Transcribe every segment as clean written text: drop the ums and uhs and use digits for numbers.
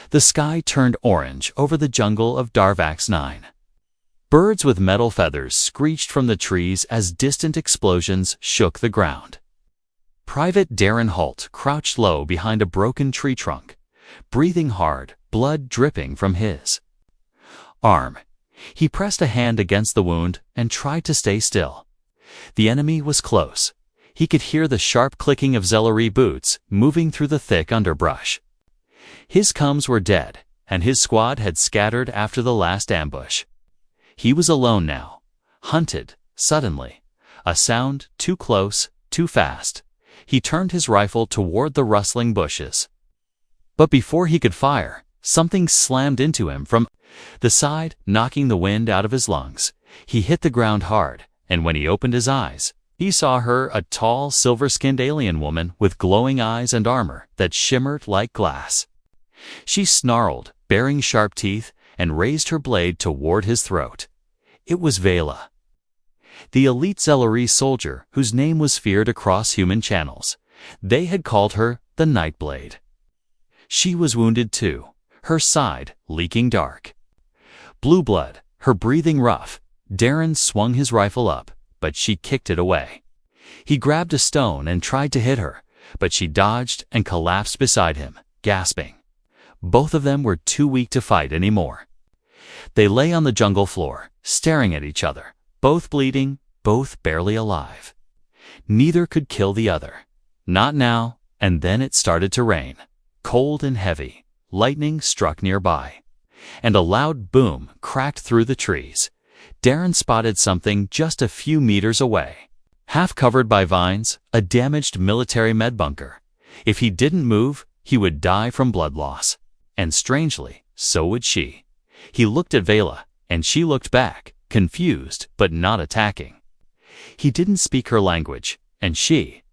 The sky turned orange over the jungle of Darvax 9. Birds with metal feathers screeched from the trees as distant explosions shook the ground. Private Darren Holt crouched low behind a broken tree trunk, breathing hard, blood dripping from his arm. He pressed a hand against the wound and tried to stay still. The enemy was close. He could hear the sharp clicking of Zellery boots moving through the thick underbrush. His cums were dead, and his squad had scattered after the last ambush. He was alone now, hunted, suddenly. A sound, too close, too fast. He turned his rifle toward the rustling bushes. But before he could fire, something slammed into him from the side, knocking the wind out of his lungs. He hit the ground hard, and when he opened his eyes, he saw her, a tall, silver-skinned alien woman with glowing eyes and armor that shimmered like glass. She snarled, baring sharp teeth, and raised her blade toward his throat. It was Vela, the elite Zellery soldier whose name was feared across human channels. They had called her the Nightblade. She was wounded too, her side leaking dark blue blood, her breathing rough. Darren swung his rifle up, but she kicked it away. He grabbed a stone and tried to hit her, but she dodged and collapsed beside him, gasping. Both of them were too weak to fight anymore. They lay on the jungle floor, staring at each other, both bleeding, both barely alive. Neither could kill the other. Not now, and then it started to rain. Cold and heavy, lightning struck nearby, and a loud boom cracked through the trees. Darren spotted something just a few meters away. Half covered by vines, a damaged military med bunker. If he didn't move, he would die from blood loss. And strangely, so would she. He looked at Vela, and she looked back, confused but not attacking. He didn't speak her language, and she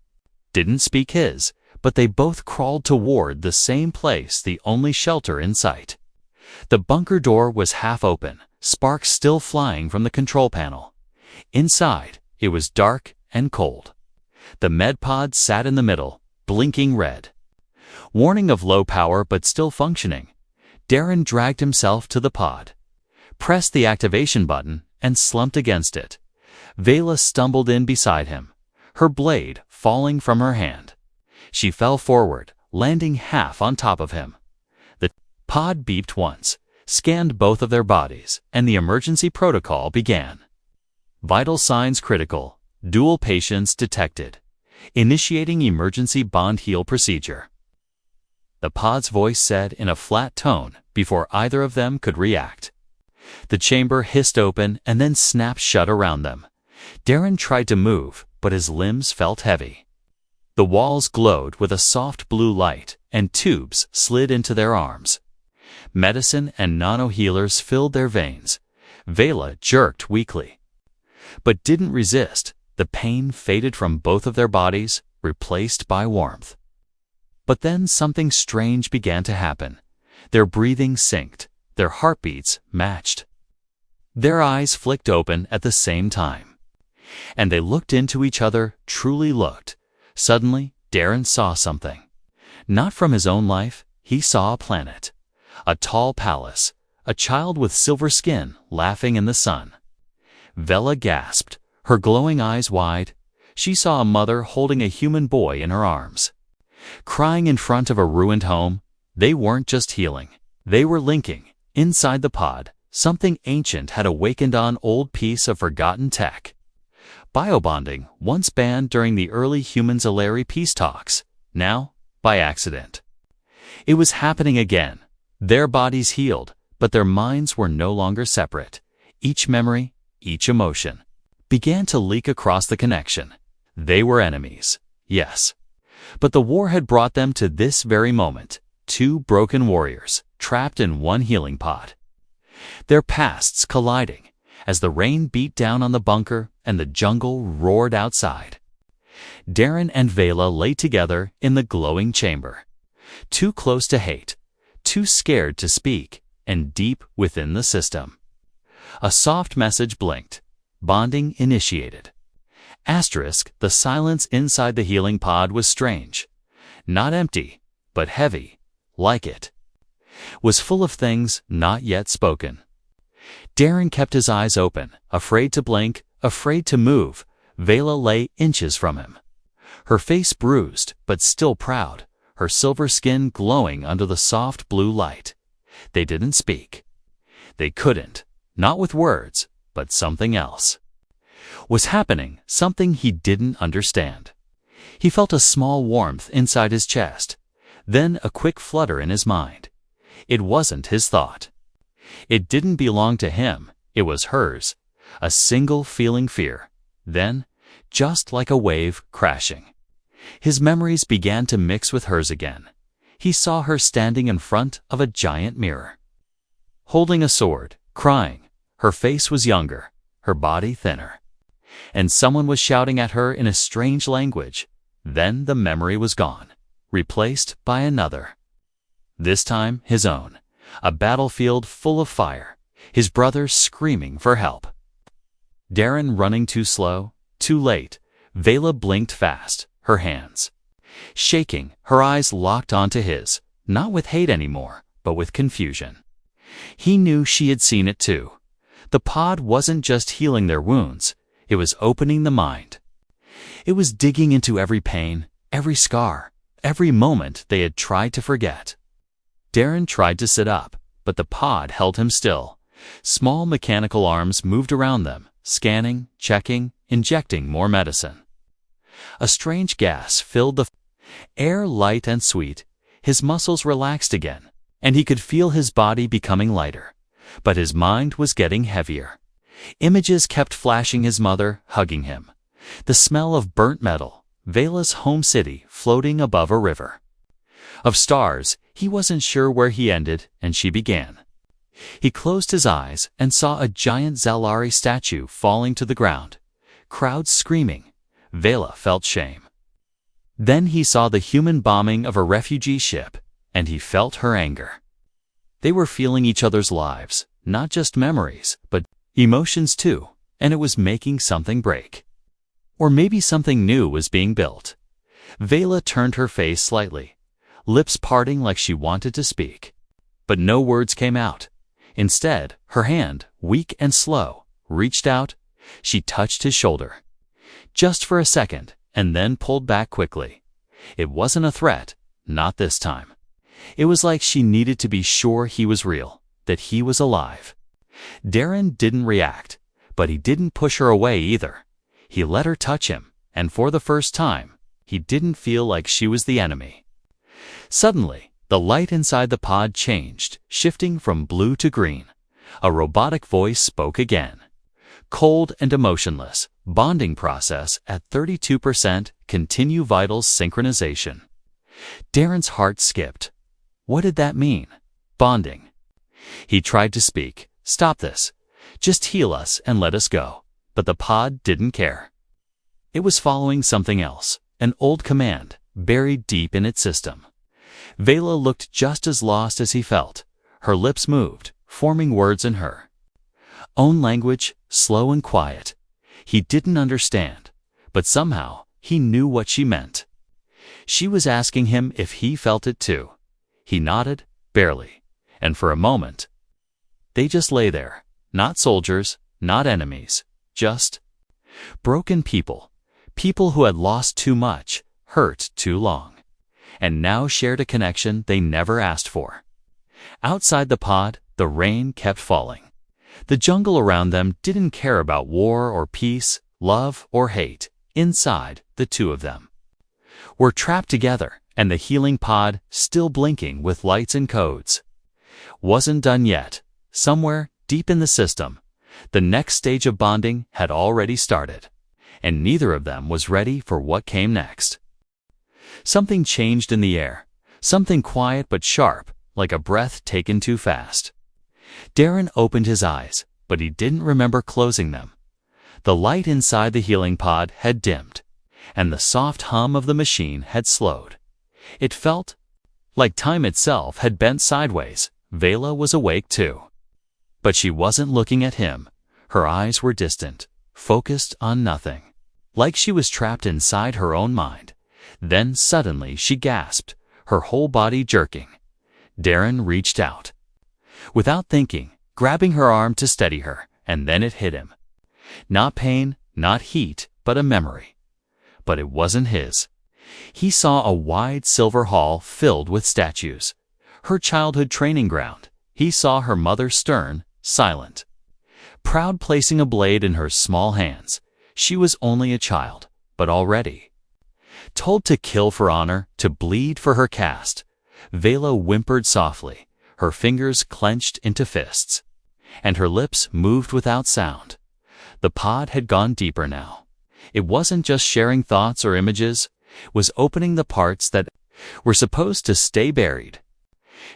didn't speak his, but they both crawled toward the same place, the only shelter in sight. The bunker door was half open, sparks still flying from the control panel. Inside, it was dark and cold. The med pod sat in the middle, blinking red. Warning of low power but still functioning. Darren dragged himself to the pod, pressed the activation button, and slumped against it. Vela stumbled in beside him, her blade falling from her hand. She fell forward, landing half on top of him. The pod beeped once, scanned both of their bodies, and the emergency protocol began. Vital signs critical, dual patients detected. Initiating emergency bond heal procedure. The pod's voice said in a flat tone before either of them could react. The chamber hissed open and then snapped shut around them. Darren tried to move, but his limbs felt heavy. The walls glowed with a soft blue light, and tubes slid into their arms. Medicine and nano-healers filled their veins. Vela jerked weakly, but didn't resist. The pain faded from both of their bodies, replaced by warmth. But then something strange began to happen. Their breathing synced, their heartbeats matched. Their eyes flicked open at the same time. And they looked into each other, truly looked. Suddenly, Darren saw something. Not from his own life, he saw a planet. A tall palace, a child with silver skin laughing in the sun. Vela gasped, her glowing eyes wide. She saw a mother holding a human boy in her arms. Crying in front of a ruined home, they weren't just healing. They were linking. Inside the pod, something ancient had awakened on old piece of forgotten tech. Biobonding, once banned during the early human-Zellery peace talks, now, by accident. It was happening again. Their bodies healed, but their minds were no longer separate. Each memory, each emotion, began to leak across the connection. They were enemies, yes. But the war had brought them to this very moment, two broken warriors, trapped in one healing pod. Their pasts colliding, as the rain beat down on the bunker and the jungle roared outside. Darren and Vela lay together in the glowing chamber. Too close to hate, too scared to speak, and deep within the system. A soft message blinked. Bonding initiated. Asterisk, the silence inside the healing pod was strange. Not empty, but heavy, like it was full of things not yet spoken. Darren kept his eyes open, afraid to blink, afraid to move. Vela lay inches from him. Her face bruised, but still proud, her silver skin glowing under the soft blue light. They didn't speak. They couldn't, not with words, but something else was happening, something he didn't understand. He felt a small warmth inside his chest, then a quick flutter in his mind. It wasn't his thought. It didn't belong to him, it was hers, a single feeling fear. Then, just like a wave crashing, his memories began to mix with hers again. He saw her standing in front of a giant mirror, holding a sword, crying. Her face was younger, her body thinner, and someone was shouting at her in a strange language. Then the memory was gone, replaced by another. This time his own, a battlefield full of fire, his brothers screaming for help. Darren running too slow, too late. Vela blinked fast, her hands shaking, her eyes locked onto his, not with hate anymore, but with confusion. He knew she had seen it too. The pod wasn't just healing their wounds, it was opening the mind. It was digging into every pain, every scar, every moment they had tried to forget. Darren tried to sit up, but the pod held him still. Small mechanical arms moved around them, scanning, checking, injecting more medicine. A strange gas filled the air, light and sweet. His muscles relaxed again, and he could feel his body becoming lighter. But his mind was getting heavier. Images kept flashing: his mother hugging him, the smell of burnt metal, Vela's home city floating above a river of stars. He wasn't sure where he ended and she began. He closed his eyes and saw a giant Zalari statue falling to the ground. Crowds screaming. Vela felt shame. Then he saw the human bombing of a refugee ship, and he felt her anger. They were feeling each other's lives, not just memories, but emotions too, and it was making something break. Or maybe something new was being built. Vela turned her face slightly, lips parting like she wanted to speak. But no words came out. Instead, her hand, weak and slow, reached out. She touched his shoulder. Just for a second, and then pulled back quickly. It wasn't a threat, not this time. It was like she needed to be sure he was real, that he was alive. Darren didn't react, but he didn't push her away either. He let her touch him, and for the first time, he didn't feel like she was the enemy. Suddenly, the light inside the pod changed, shifting from blue to green. A robotic voice spoke again. Cold and emotionless, bonding process at 32%, continue vitals synchronization. Darren's heart skipped. What did that mean? Bonding. He tried to speak. Stop this. Just heal us and let us go. But the pod didn't care. It was following something else, an old command, buried deep in its system. Vela looked just as lost as he felt. Her lips moved, forming words in her own language, slow and quiet. He didn't understand, but somehow he knew what she meant. She was asking him if he felt it too. He nodded, barely, and for a moment, they just lay there, not soldiers, not enemies, just broken people, people who had lost too much, hurt too long, and now shared a connection they never asked for. Outside the pod, the rain kept falling. The jungle around them didn't care about war or peace, love or hate. Inside, the two of them were trapped together, and the healing pod, still blinking with lights and codes, wasn't done yet. Somewhere, deep in the system, the next stage of bonding had already started, and neither of them was ready for what came next. Something changed in the air, something quiet but sharp, like a breath taken too fast. Darren opened his eyes, but he didn't remember closing them. The light inside the healing pod had dimmed, and the soft hum of the machine had slowed. It felt like time itself had bent sideways. Vela was awake too. But she wasn't looking at him. Her eyes were distant, focused on nothing, like she was trapped inside her own mind. Then suddenly she gasped, her whole body jerking. Darren reached out. Without thinking, grabbing her arm to steady her, and then it hit him. Not pain, not heat, but a memory. But it wasn't his. He saw a wide silver hall filled with statues. Her childhood training ground. He saw her mother stern, silent. Proud, placing a blade in her small hands. She was only a child, but already. Told to kill for honor, to bleed for her caste. Vela whimpered softly, her fingers clenched into fists. And her lips moved without sound. The pod had gone deeper now. It wasn't just sharing thoughts or images, it was opening the parts that were supposed to stay buried.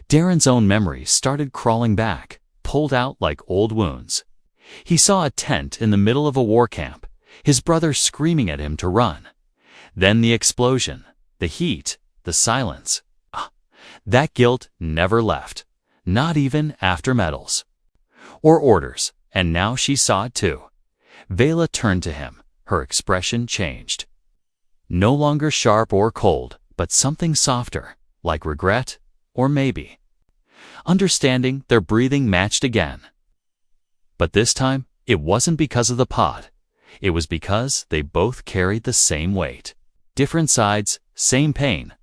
Darren's own memories started crawling back, pulled out like old wounds. He saw a tent in the middle of a war camp, his brother screaming at him to run. Then the explosion, the heat, the silence. That guilt never left, not even after medals. Or orders, and now she saw it too. Vela turned to him, her expression changed. No longer sharp or cold, but something softer, like regret, or maybe understanding. Their breathing matched again. But this time, it wasn't because of the pod. It was because they both carried the same weight. Different sides, same pain.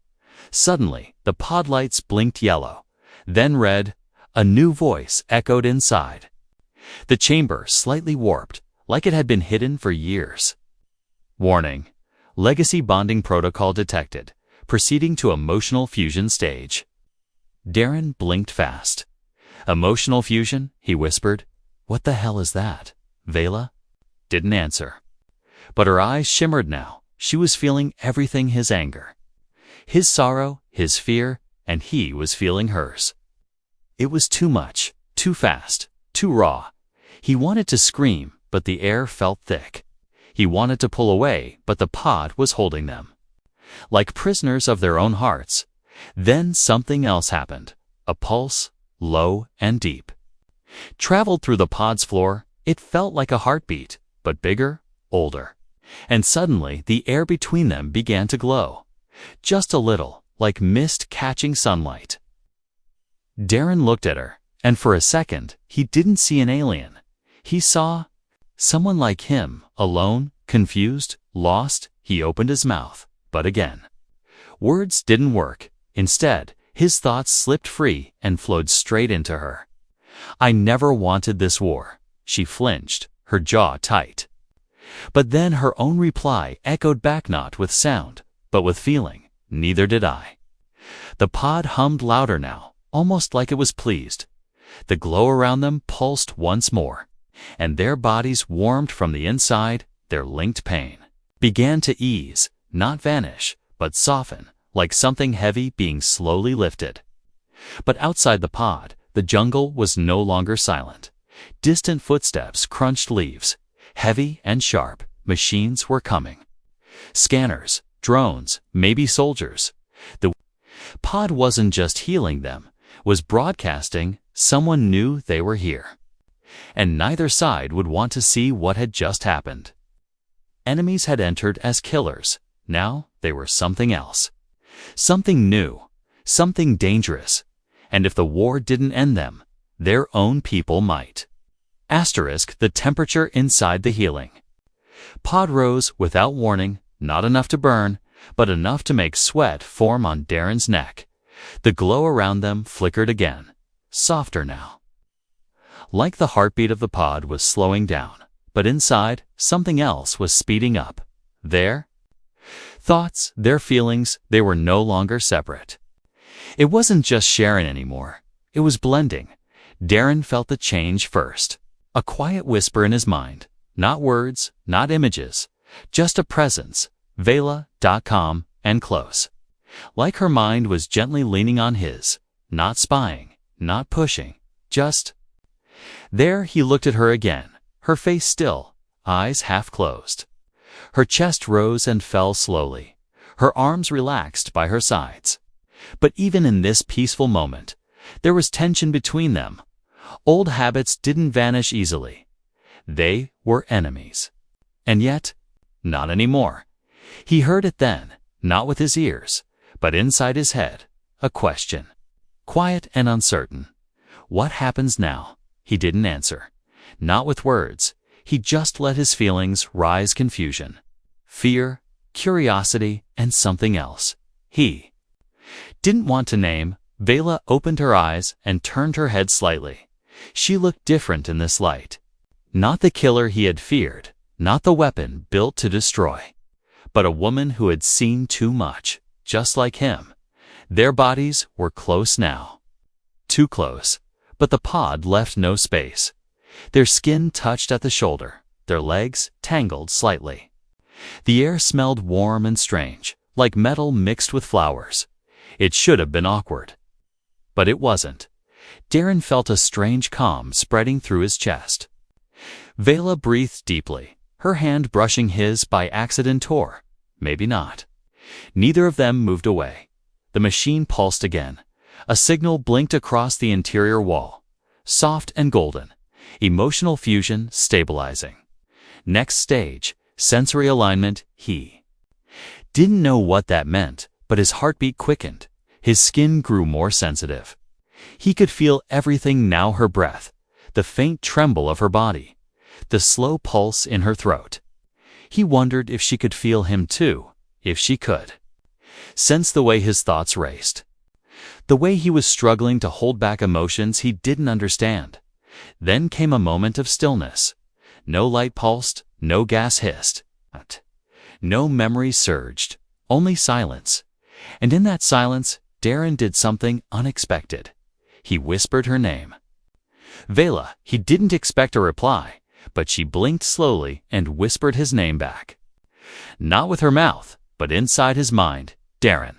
Suddenly, the pod lights blinked yellow, then red. A new voice echoed inside. The chamber slightly warped, like it had been hidden for years. Warning. Legacy bonding protocol detected, proceeding to emotional fusion stage. Darren blinked fast. Emotional fusion, he whispered. What the hell is that? Vela didn't answer. But her eyes shimmered now. She was feeling everything: his anger, his sorrow, his fear, and he was feeling hers. It was too much, too fast, too raw. He wanted to scream, but the air felt thick. He wanted to pull away, but the pod was holding them, like prisoners of their own hearts. Then something else happened. A pulse, low and deep, traveled through the pod's floor. It felt like a heartbeat, but bigger, older. And suddenly the air between them began to glow. Just a little, like mist catching sunlight. Darren looked at her, and for a second, he didn't see an alien. He saw someone like him, alone, confused, lost. He opened his mouth, but again, words didn't work. Instead, his thoughts slipped free and flowed straight into her. I never wanted this war. She flinched, her jaw tight. But then her own reply echoed back, not with sound, but with feeling. Neither did I. The pod hummed louder now, almost like it was pleased. The glow around them pulsed once more, and their bodies warmed from the inside. Their linked pain began to ease, not vanish, but soften, like something heavy being slowly lifted. But outside the pod, the jungle was no longer silent. Distant footsteps crunched leaves, heavy and sharp. Machines were coming. Scanners, drones, maybe soldiers. The pod wasn't just healing them, was broadcasting. Someone knew they were here. And neither side would want to see what had just happened. Enemies had entered as killers. Now they were something else. Something new, something dangerous. And if the war didn't end them, their own people might. The temperature inside the healing pod rose without warning, not enough to burn, but enough to make sweat form on Darren's neck. The glow around them flickered again, softer now. Like the heartbeat of the pod was slowing down, but inside, something else was speeding up. Their thoughts, their feelings, they were no longer separate. It wasn't just Sharon anymore. It was blending. Darren felt the change first. A quiet whisper in his mind. Not words, not images. Just a presence. Vela.com and close. Like her mind was gently leaning on his. Not spying, not pushing. Just there. He looked at her again. Her face still, eyes half closed. Her chest rose and fell slowly. Her arms relaxed by her sides. But even in this peaceful moment, there was tension between them. Old habits didn't vanish easily. They were enemies. And yet, not anymore. He heard it then, not with his ears, but inside his head. A question. quiet and uncertain. What happens now? He didn't answer. Not with words. He just let his feelings rise: confusion, fear, curiosity, and something else. He didn't want to name. Vela opened her eyes and turned her head slightly. She looked different in this light. Not the killer he had feared, not the weapon built to destroy, but a woman who had seen too much, just like him. Their bodies were close now. Too close, but the pod left no space. Their skin touched at the shoulder, their legs tangled slightly. The air smelled warm and strange, like metal mixed with flowers. It should have been awkward. But it wasn't. Darren felt a strange calm spreading through his chest. Vela breathed deeply, her hand brushing his by accident or maybe not. Neither of them moved away. The machine pulsed again. A signal blinked across the interior wall. Soft and golden. Emotional fusion stabilizing. Next stage, sensory alignment. He didn't know what that meant, but his heartbeat quickened. His skin grew more sensitive. He could feel everything now: her breath, the faint tremble of her body, the slow pulse in her throat. He wondered if she could feel him too, if she could sense the way his thoughts raced, the way he was struggling to hold back emotions he didn't understand. Then came a moment of stillness. No light pulsed, no gas hissed, no memory surged, only silence. And in that silence, Darren did something unexpected. He whispered her name. Vela. He didn't expect a reply, but she blinked slowly and whispered his name back. Not with her mouth, but inside his mind. Darren.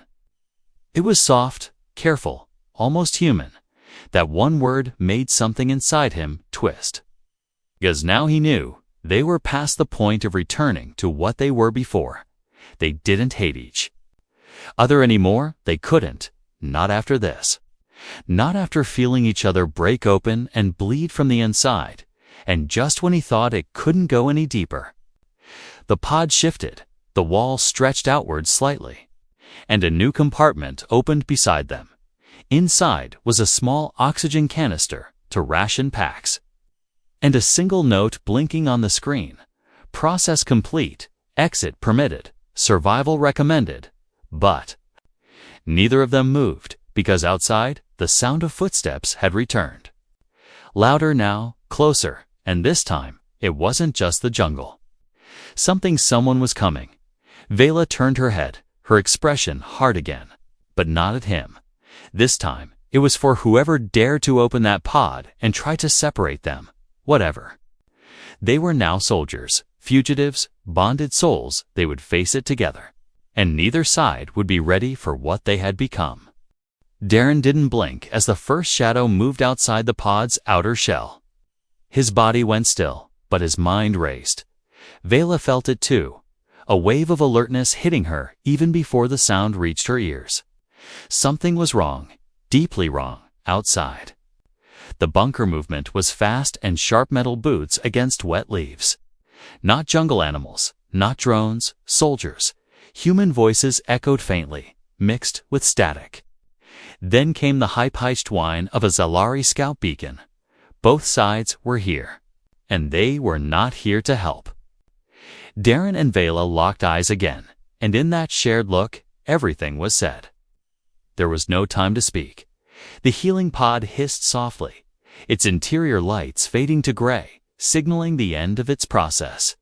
It was soft, careful, almost human. That one word made something inside him twist. Because now he knew they were past the point of returning to what they were before. They didn't hate each other anymore. They couldn't. Not after this. Not after feeling each other break open and bleed from the inside. And just when he thought it couldn't go any deeper. The pod shifted. The wall stretched outward slightly. And a new compartment opened beside them. Inside was a small oxygen canister to ration packs. And a single note blinking on the screen. Process complete. Exit permitted. Survival recommended. But neither of them moved, because outside, the sound of footsteps had returned. Louder now, closer, and this time, it wasn't just the jungle. Someone was coming. Vela turned her head, her expression hard again, but not at him. This time, it was for whoever dared to open that pod and try to separate them. Whatever. They were now soldiers, fugitives, bonded souls. They would face it together. And neither side would be ready for what they had become. Darren didn't blink as the first shadow moved outside the pod's outer shell. His body went still, but his mind raced. Vela felt it too. A wave of alertness hitting her even before the sound reached her ears. Something was wrong, deeply wrong, outside. The bunker movement was fast and sharp, metal boots against wet leaves. Not jungle animals, not drones, soldiers. Human voices echoed faintly, mixed with static. Then came the high-pitched whine of a Zalari scout beacon. Both sides were here, and they were not here to help. Darren and Vela locked eyes again, and in that shared look, everything was said. There was no time to speak. The healing pod hissed softly, its interior lights fading to gray, signaling the end of its process.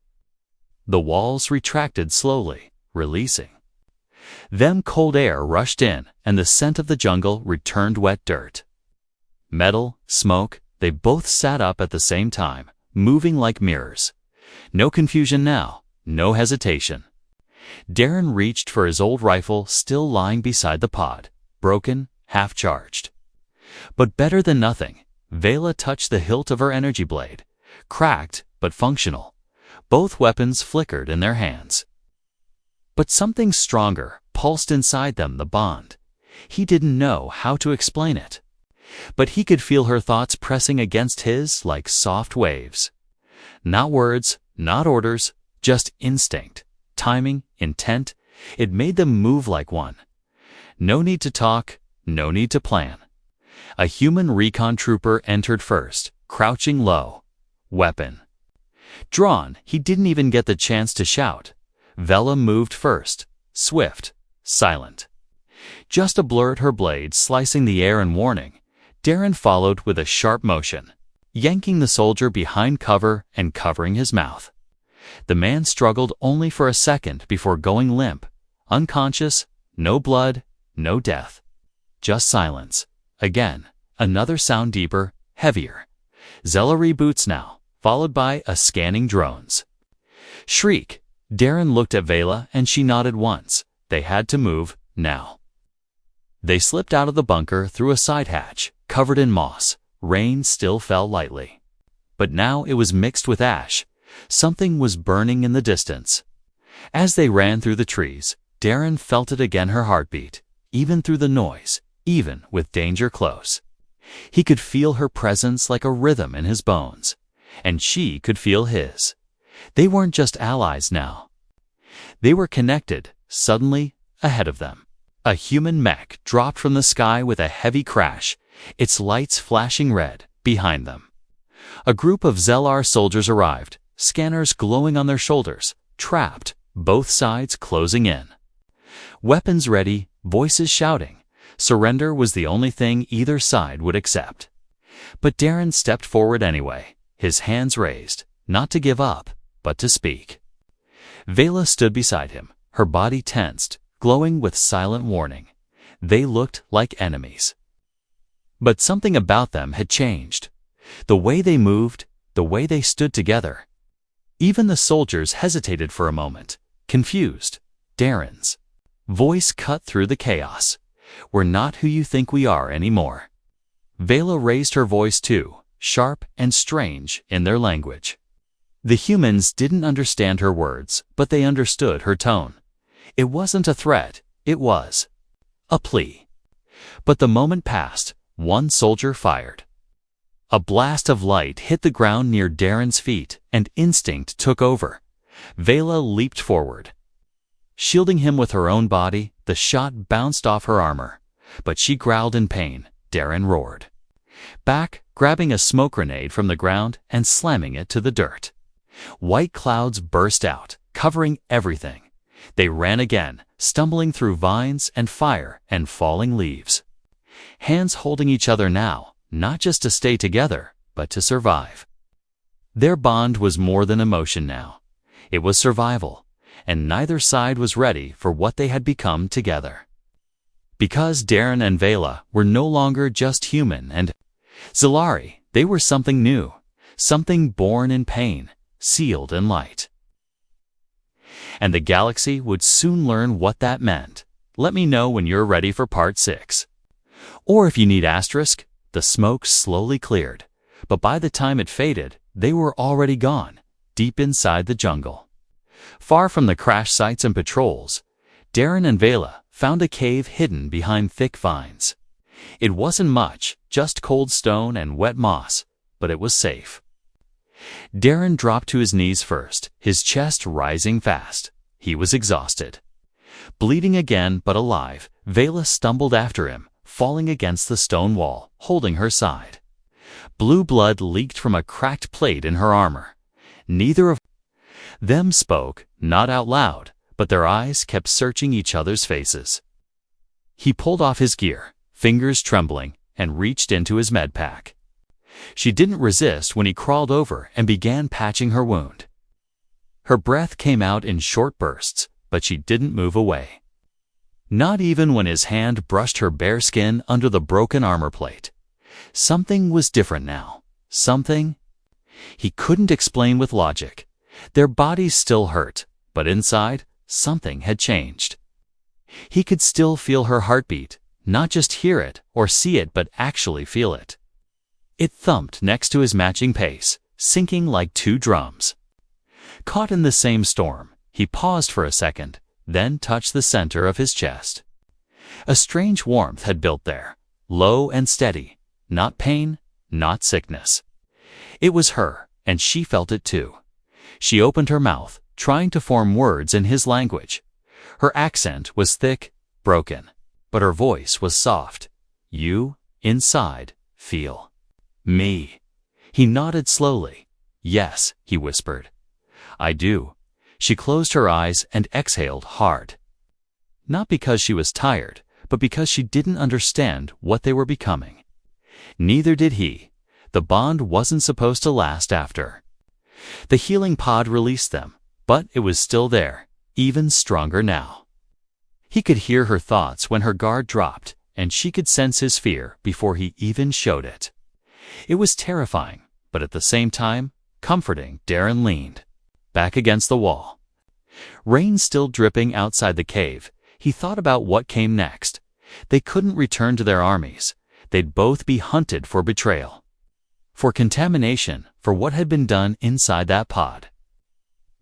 The walls retracted slowly, releasing. Then cold air rushed in, and the scent of the jungle returned: wet dirt, metal, smoke. They both sat up at the same time, moving like mirrors. No confusion now, no hesitation. Darren reached for his old rifle still lying beside the pod, broken, half-charged. But better than nothing. Vela touched the hilt of her energy blade, cracked but functional. Both weapons flickered in their hands. But something stronger pulsed inside them, the bond. He didn't know how to explain it. But he could feel her thoughts pressing against his like soft waves. Not words, not orders, just instinct, timing, intent. It made them move like one. No need to talk, no need to plan. A human recon trooper entered first, crouching low. Weapon drawn. He didn't even get the chance to shout. Vela moved first, swift, silent. Just a blur at her blade slicing the air in warning. Darren followed with a sharp motion, yanking the soldier behind cover and covering his mouth. The man struggled only for a second before going limp, unconscious, no blood, no death. Just silence. Again, another sound deeper, heavier. Zella reboots now, followed by a scanning drones. Shriek. Darren looked at Vela and she nodded once. They had to move, now. They slipped out of the bunker through a side hatch, covered in moss. Rain still fell lightly. But now it was mixed with ash. Something was burning in the distance. As they ran through the trees, Darren felt it again, her heartbeat, even through the noise, even with danger close. He could feel her presence like a rhythm in his bones, and she could feel his. They weren't just allies now. They were connected. Suddenly, ahead of them, a human mech dropped from the sky with a heavy crash, its lights flashing red. Behind them, a group of Zellar soldiers arrived, scanners glowing on their shoulders, trapped, both sides closing in. Weapons ready, voices shouting. Surrender was the only thing either side would accept. But Darren stepped forward anyway, his hands raised, not to give up, but to speak. Vela stood beside him, her body tensed, glowing with silent warning. They looked like enemies. But something about them had changed. The way they moved, the way they stood together. Even the soldiers hesitated for a moment, confused. Darren's voice cut through the chaos. We're not who you think we are anymore. Vela raised her voice too, sharp and strange in their language. The humans didn't understand her words, but they understood her tone. It wasn't a threat, it was a plea. But the moment passed. One soldier fired. A blast of light hit the ground near Darren's feet, and instinct took over. Vela leaped forward. Shielding him with her own body, the shot bounced off her armor. But she growled in pain. Darren roared back, grabbing a smoke grenade from the ground and slamming it to the dirt. White clouds burst out, covering everything. They ran again, stumbling through vines and fire and falling leaves. Hands holding each other now, not just to stay together, but to survive. Their bond was more than emotion now. It was survival, and neither side was ready for what they had become together. Because Darren and Vela were no longer just human and Zellari, they were something new, something born in pain, sealed in light. And the galaxy would soon learn what that meant. Let me know when you're ready for part 6. Or if you need asterisk, the smoke slowly cleared, but by the time it faded, they were already gone, deep inside the jungle. Far from the crash sites and patrols, Darren and Vela found a cave hidden behind thick vines. It wasn't much, just cold stone and wet moss, but it was safe. Darren dropped to his knees first, his chest rising fast. He was exhausted. Bleeding again but alive, Vela stumbled after him, falling against the stone wall, holding her side. Blue blood leaked from a cracked plate in her armor. Neither of them spoke, not out loud, but their eyes kept searching each other's faces. He pulled off his gear, fingers trembling, and reached into his med pack. She didn't resist when he crawled over and began patching her wound. Her breath came out in short bursts, but she didn't move away. Not even when his hand brushed her bare skin under the broken armor plate. Something was different now. Something he couldn't explain with logic. Their bodies still hurt, but inside, something had changed. He could still feel her heartbeat, not just hear it or see it but actually feel it. It thumped next to his matching pace, sinking like two drums. Caught in the same storm, he paused for a second, then touched the center of his chest. A strange warmth had built there, low and steady, not pain, not sickness. It was her, and she felt it too. She opened her mouth, trying to form words in his language. Her accent was thick, broken, but her voice was soft. You Inside, feel. Me. He nodded slowly. Yes, he whispered. I do. She closed her eyes and exhaled hard. Not because she was tired, but because she didn't understand what they were becoming. Neither did he. The bond wasn't supposed to last after. The healing pod released them, but it was still there, even stronger now. He could hear her thoughts when her guard dropped, and she could sense his fear before he even showed it. It was terrifying, but at the same time, comforting. Darren leaned back against the wall. Rain still dripping outside the cave, he thought about what came next. They couldn't return to their armies. They'd both be hunted for betrayal, for contamination, for what had been done inside that pod.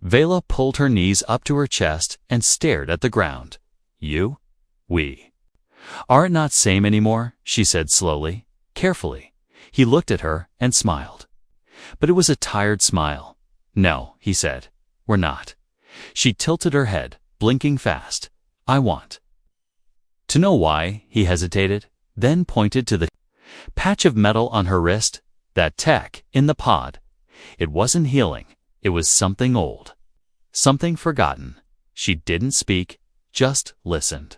Vela pulled her knees up to her chest and stared at the ground. You? We. Are it not same anymore? She said slowly, carefully. He looked at her and smiled. But it was a tired smile. No, he said. We're not. She tilted her head, blinking fast. I want to know why, he hesitated, then pointed to the patch of metal on her wrist, that tech in the pod. It wasn't healing. It was something old. Something forgotten. She didn't speak, just listened.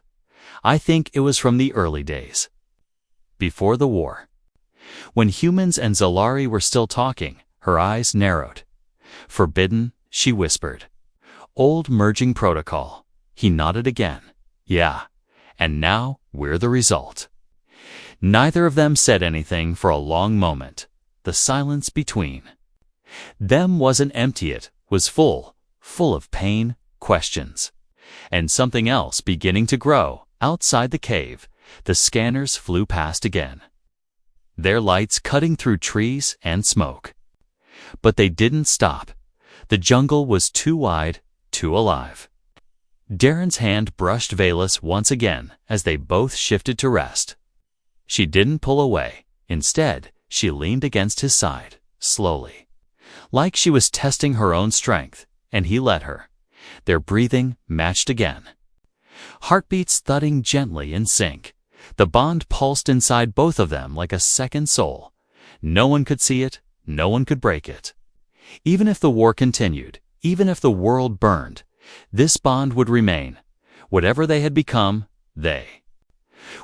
I think it was from the early days. Before the war. When humans and Zalari were still talking, her eyes narrowed. Forbidden, she whispered. Old merging protocol. He nodded again. Yeah. And now we're the result. Neither of them said anything for a long moment. The silence between them wasn't empty, it was full of pain, questions, and something else beginning to grow. Outside the cave, the scanners flew past again, their lights cutting through trees and smoke. But they didn't stop. The jungle was too wide, too alive. Darren's hand brushed Velas once again as they both shifted to rest. She didn't pull away. Instead, she leaned against his side, slowly, like she was testing her own strength, and he let her. Their breathing matched again. Heartbeats thudding gently in sync. The bond pulsed inside both of them like a second soul. No one could see it, no one could break it. Even if the war continued, even if the world burned, this bond would remain. Whatever they had become, they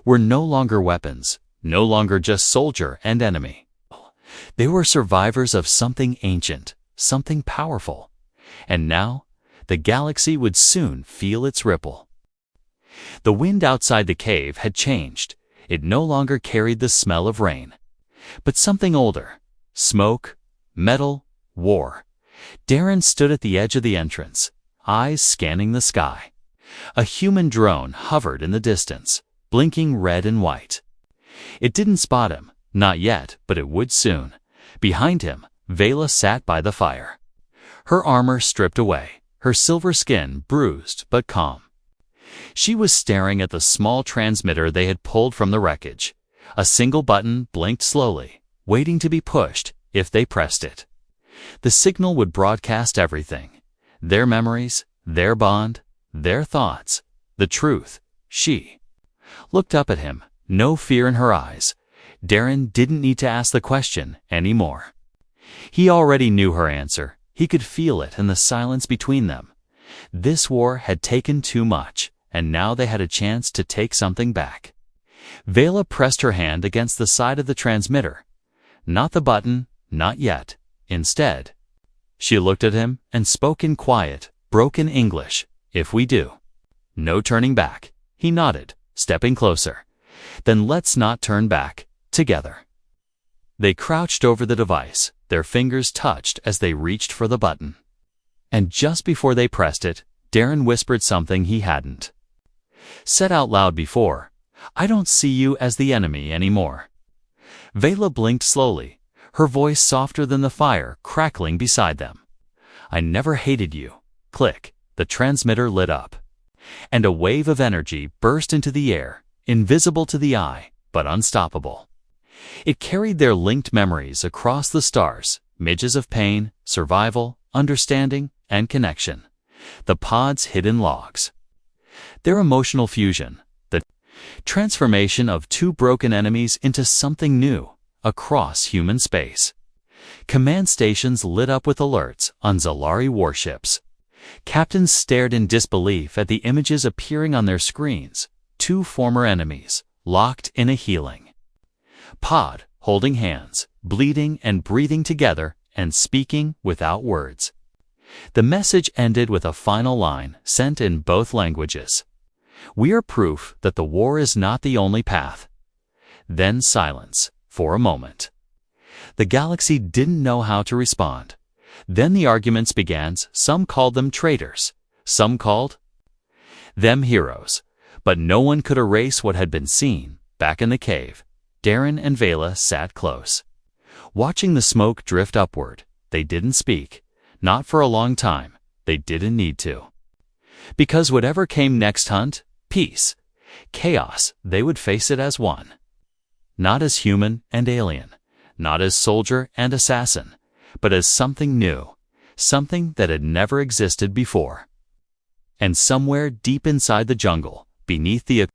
were no longer weapons, no longer just soldier and enemy. They were survivors of something ancient, something powerful. And now, the galaxy would soon feel its ripple. The wind outside the cave had changed. It no longer carried the smell of rain, but something older. Smoke, metal, war. Darren stood at the edge of the entrance, eyes scanning the sky. A human drone hovered in the distance, blinking red and white. It didn't spot him, not yet, but it would soon. Behind him, Vela sat by the fire, her armor stripped away, her silver skin bruised but calm. She was staring at the small transmitter they had pulled from the wreckage. A single button blinked slowly, waiting to be pushed if they pressed it. The signal would broadcast everything. Their memories, their bond, their thoughts, the truth. She looked up at him, no fear in her eyes. Darren didn't need to ask the question anymore. He already knew her answer. He could feel it in the silence between them. This war had taken too much, and now they had a chance to take something back. Vela pressed her hand against the side of the transmitter. Not the button, not yet. Instead, she looked at him and spoke in quiet, broken English. If we do, no turning back. He nodded, stepping closer. Then let's not turn back, together. They crouched over the device, their fingers touched as they reached for the button. And just before they pressed it, Darren whispered something he hadn't said out loud before. I don't see you as the enemy anymore. Vela blinked slowly, her voice softer than the fire crackling beside them. I never hated you. Click, the transmitter lit up. And a wave of energy burst into the air, invisible to the eye, but unstoppable. It carried their linked memories across the stars, midges of pain, survival, understanding, and connection. The pod's hidden logs. Their emotional fusion. Transformation of two broken enemies into something new across human space. Command stations lit up with alerts on Zalari warships. Captains stared in disbelief at the images appearing on their screens. Two former enemies, locked in a healing pod, holding hands, bleeding and breathing together and speaking without words. The message ended with a final line sent in both languages. "We are proof that the war is not the only path." Then silence, for a moment. The galaxy didn't know how to respond. Then the arguments began. Some called them traitors. Some called them heroes. But no one could erase what had been seen. Back in the cave, Darren and Vela sat close. Watching the smoke drift upward, they didn't speak. Not for a long time. They didn't need to. Because whatever came next, hunt, peace, chaos, they would face it as one. Not as human and alien. Not as soldier and assassin, but as something new, something that had never existed before. And somewhere deep inside the jungle, beneath the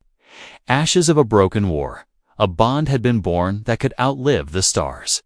ashes of a broken war, a bond had been born that could outlive the stars.